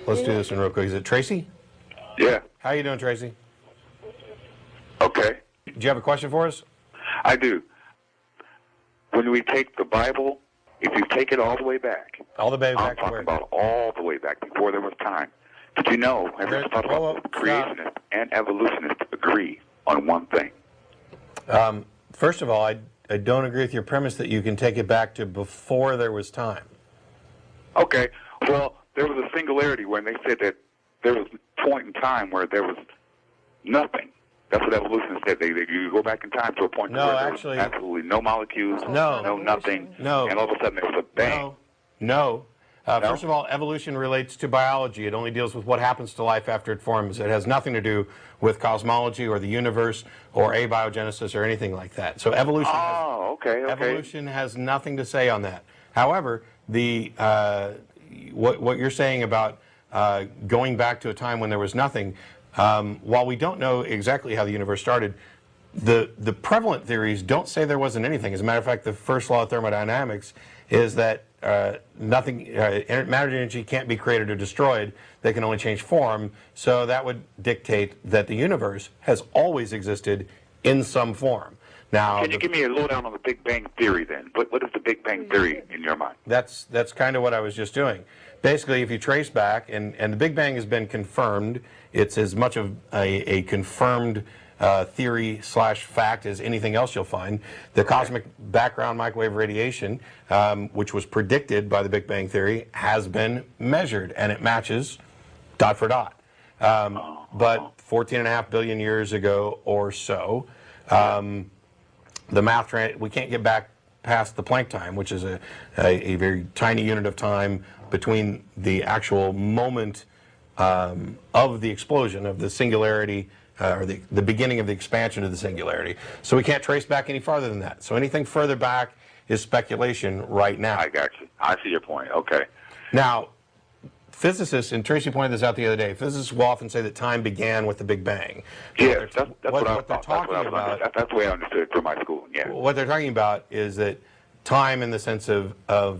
Let's do this one real quick. Is it Tracy? Yeah. How you doing, Tracy? Okay. Do you have a question for us? I do. When we take the Bible, if you take it all the way back, All the way back I'm to talking where? about all the way back before there was time. Did you know, everyone talks about creationists and evolutionists agree on one thing? First of all, I don't agree with your premise that you can take it back to before there was time. Okay. Well, there was a singularity when they said that there was a point in time where there was nothing. That's what evolutionists said. You go back in time to a point where there was absolutely no molecules, no nothing, and all of a sudden there was a bang. No. First of all, evolution relates to biology. It only deals with what happens to life after it forms. It has nothing to do with cosmology or the universe or abiogenesis or anything like that. So evolution evolution has nothing to say on that. However, what you're saying about going back to a time when there was nothing, while we don't know exactly how the universe started, the prevalent theories don't say there wasn't anything. As a matter of fact, the first law of thermodynamics is that matter energy can't be created or destroyed. They can only change form. So that would dictate that the universe has always existed in some form. Now, can you give me a lowdown on the Big Bang Theory then? What is the Big Bang Theory in your mind? That's kind of what I was just doing. Basically, if you trace back, and the Big Bang has been confirmed, it's as much of a confirmed theory / fact as anything else you'll find. The cosmic background microwave radiation, which was predicted by the Big Bang Theory, has been measured, and it matches dot for dot. But 14.5 billion years ago or so, the math, we can't get back past the Planck time, which is a very tiny unit of time between the actual moment of the explosion, of the singularity, or the beginning of the expansion of the singularity. So we can't trace back any farther than that. So anything further back is speculation right now. I got you. I see your point. Okay. Now, physicists, and Tracy pointed this out the other day, physicists will often say that time began with the Big Bang. Yes, that's what they're talking about. That's the way I understood it from my school. Yeah. What they're talking about is that time, in the sense of how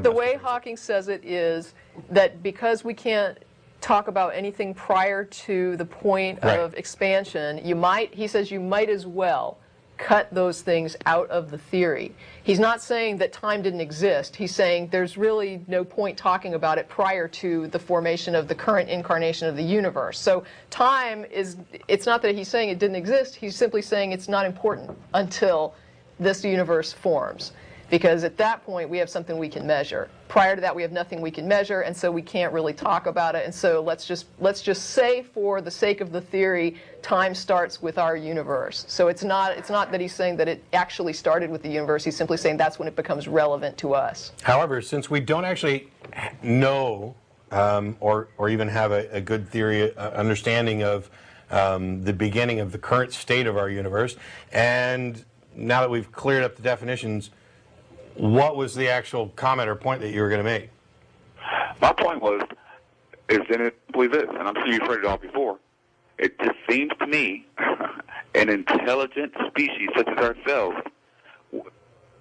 the way Hawking says it is that because we can't talk about anything prior to the point of expansion, he says you might as well cut those things out of the theory. He's not saying that time didn't exist. He's saying there's really no point talking about it prior to the formation of the current incarnation of the universe. So time it's not that he's saying it didn't exist. He's simply saying it's not important until this universe forms. Because at that point, we have something we can measure. Prior to that, we have nothing we can measure, and so we can't really talk about it. And so let's just say, for the sake of the theory, time starts with our universe. So it's not that he's saying that it actually started with the universe. He's simply saying that's when it becomes relevant to us. However, since we don't actually know or even have a good theory understanding of the beginning of the current state of our universe, and now that we've cleared up the definitions, what was the actual comment or point that you were going to make? My point is simply this, and I'm sure you've heard it all before. It just seems to me, an intelligent species such as ourselves,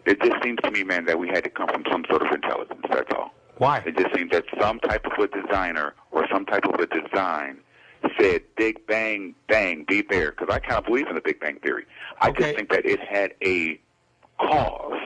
it just seems to me, man, that we had to come from some sort of intelligence, that's all. Why? It just seems that some type of a designer or some type of a design said, Big Bang, bang, be there. Because I kind of believe in the Big Bang Theory. I just think that it had a cause.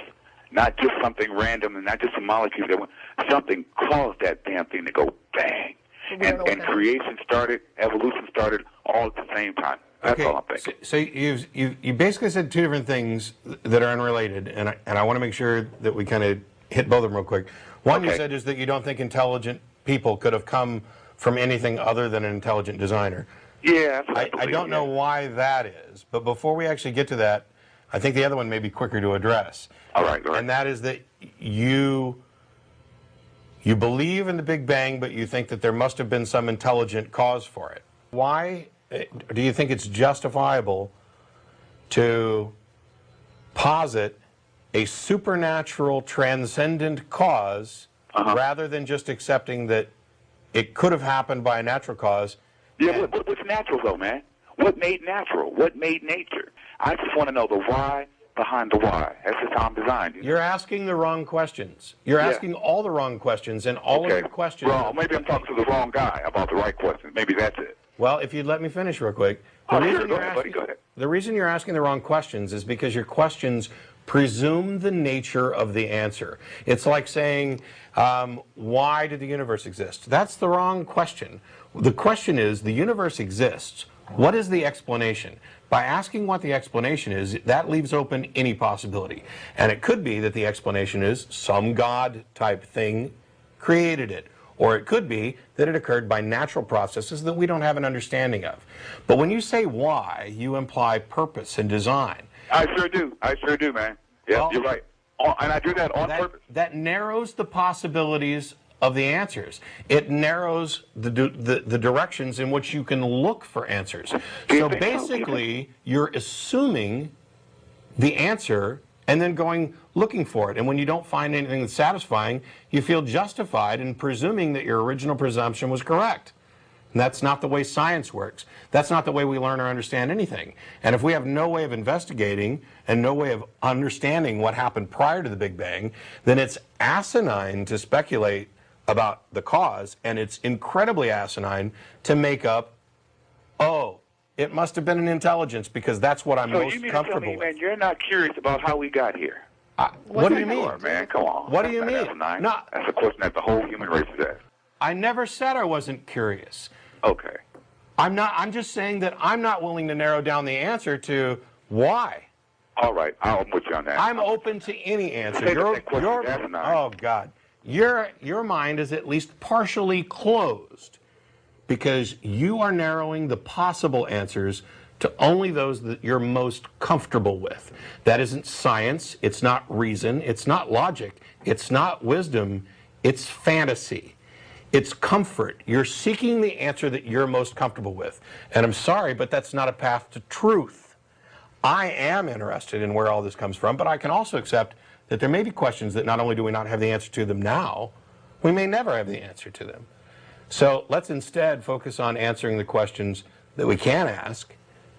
Not just something random and not just a molecule. Something caused that damn thing to go bang. And creation started, evolution started, all at the same time. That's all I'm thinking. So you basically said two different things that are unrelated, and I want to make sure that we kind of hit both of them real quick. One you said is that you don't think intelligent people could have come from anything other than an intelligent designer. Yeah. I don't know why that is, but before we actually get to that, I think the other one may be quicker to address. All right. And that is that you believe in the Big Bang, but you think that there must have been some intelligent cause for it. Why do you think it's justifiable to posit a supernatural, transcendent cause, rather than just accepting that it could have happened by a natural cause. Yeah, what's natural though, man? What made natural? What made nature? I just want to know the why behind the why. That's just how I'm designed. You're asking the wrong questions. You're asking all the wrong questions, and all of your questions... Well, maybe I'm talking to the wrong guy about the right questions. Maybe that's it. Well, if you'd let me finish real quick. Go ahead, buddy. Go ahead. The reason you're asking the wrong questions is because your questions presume the nature of the answer. It's like saying, why did the universe exist? That's the wrong question. The question is, the universe exists. What is the explanation? By asking what the explanation is, that leaves open any possibility. And it could be that the explanation is some God type thing created it. Or it could be that it occurred by natural processes that we don't have an understanding of. But when you say why, you imply purpose and design. I sure do. I sure do, man. Yeah, well, you're right. And I do that on purpose. That narrows the possibilities of the answers. It narrows the directions in which you can look for answers. So basically, you're assuming the answer and then looking for it. And when you don't find anything that's satisfying, you feel justified in presuming that your original presumption was correct. And that's not the way science works. That's not the way we learn or understand anything. And if we have no way of investigating and no way of understanding what happened prior to the Big Bang, then it's asinine to speculate about the cause, and it's incredibly asinine to make up, oh, it must have been an intelligence because that's what I'm most comfortable with. Man, you're not curious about how we got here. What do you mean? Man, come on. What do you mean? No, that's a question that the whole human race is asked. I never said I wasn't curious. Okay. I'm just saying that I'm not willing to narrow down the answer to why. All right, I'll put you on that. I'm open to any answer. Oh God, your mind is at least partially closed because you are narrowing the possible answers to only those that you're most comfortable with. That isn't science. It's not reason. It's not logic. It's not wisdom. It's fantasy. It's comfort. You're seeking the answer that you're most comfortable with. And I'm sorry, but that's not a path to truth. I am interested in where all this comes from, but I can also accept that there may be questions that not only do we not have the answer to them now, we may never have the answer to them. So let's instead focus on answering the questions that we can ask,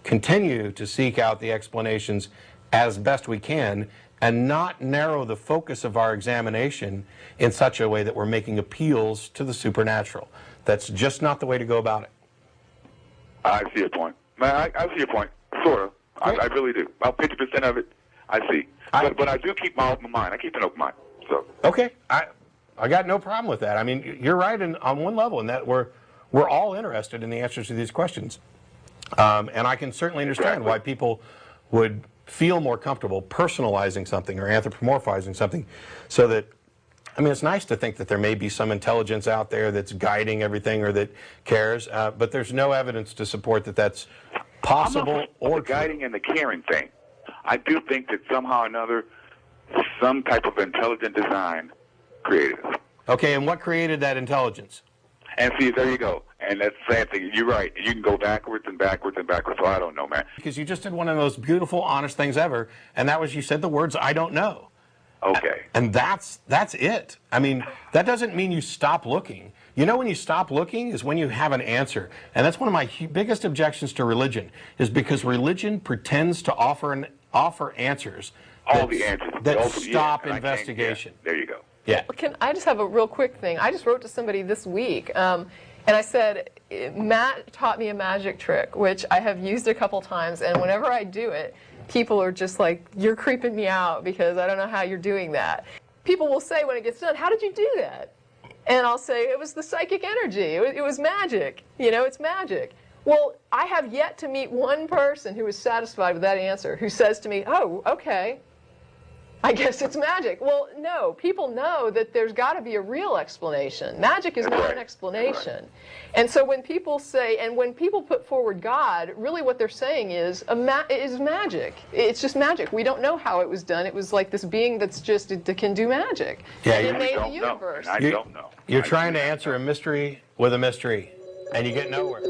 continue to seek out the explanations as best we can, and not narrow the focus of our examination in such a way that we're making appeals to the supernatural. That's just not the way to go about it. I see your point. Man, I see your point, sort of. I really do. About 50% of it, I see. But I do keep my open mind. I keep an open mind. So. Okay. I got no problem with that. I mean, you're right on one level in that we're all interested in the answers to these questions. And I can certainly understand why people would feel more comfortable personalizing something or anthropomorphizing something so that, I mean, it's nice to think that there may be some intelligence out there that's guiding everything or that cares, but there's no evidence to support that that's possible or the guiding and the caring thing. I do think that somehow or another, some type of intelligent design created it. Okay, and what created that intelligence? And see, there you go. And that's the same thing. You're right. You can go backwards and backwards and backwards. So I don't know, man. Because you just did one of the most beautiful, honest things ever, and that was you said the words, I don't know. Okay. And that's it. I mean, that doesn't mean you stop looking. You know when you stop looking is when you have an answer. And that's one of my biggest objections to religion, is because religion pretends to offer answers. All the answers. That stop investigation. There you go. Yeah. Can I just have a real quick thing? I just wrote to somebody this week, and I said, Matt taught me a magic trick, which I have used a couple times, and whenever I do it, people are just like, you're creeping me out because I don't know how you're doing that. People will say when it gets done, how did you do that? And I'll say, it was the psychic energy. It was magic. You know, it's magic. Well, I have yet to meet one person who is satisfied with that answer, who says to me, oh, okay, I guess it's magic. Well, no, people know that there's got to be a real explanation. Magic is not an explanation. And so when people say, and when people put forward God, really what they're saying is magic. It's just magic. We don't know how it was done. It was like this being that's just, that can do magic. Yeah, and it made the universe. I don't know. You're trying to answer a mystery with a mystery, and you get nowhere.